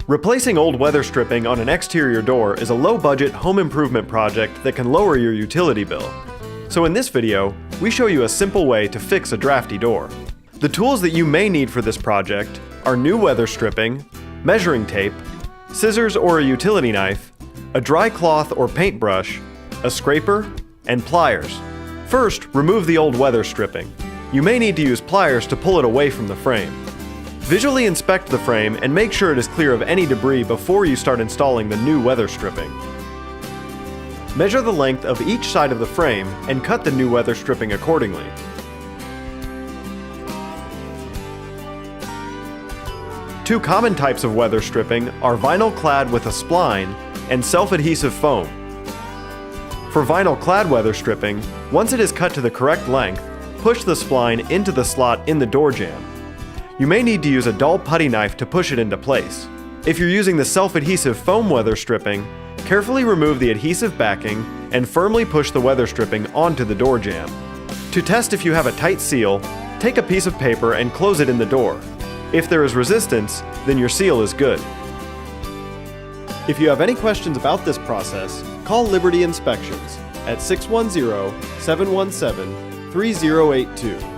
Replacing old weather stripping on an exterior door is a low-budget home improvement project that can lower your utility bill. So in this video, we show you a simple way to fix a drafty door. The tools that you may need for this project are new weather stripping, measuring tape, scissors or a utility knife, a dry cloth or paintbrush, a scraper, and pliers. First, remove the old weather stripping. You may need to use pliers to pull it away from the frame. Visually inspect the frame and make sure it is clear of any debris before you start installing the new weather stripping. Measure the length of each side of the frame and cut the new weather stripping accordingly. Two common types of weather stripping are vinyl clad with a spline and self-adhesive foam. For vinyl clad weather stripping, once it is cut to the correct length, push the spline into the slot in the door jamb. You may need to use a dull putty knife to push it into place. If you're using the self-adhesive foam weather stripping, carefully remove the adhesive backing and firmly push the weather stripping onto the door jamb. To test if you have a tight seal, take a piece of paper and close it in the door. If there is resistance, then your seal is good. If you have any questions about this process, call Liberty Inspections at 610-717-3082.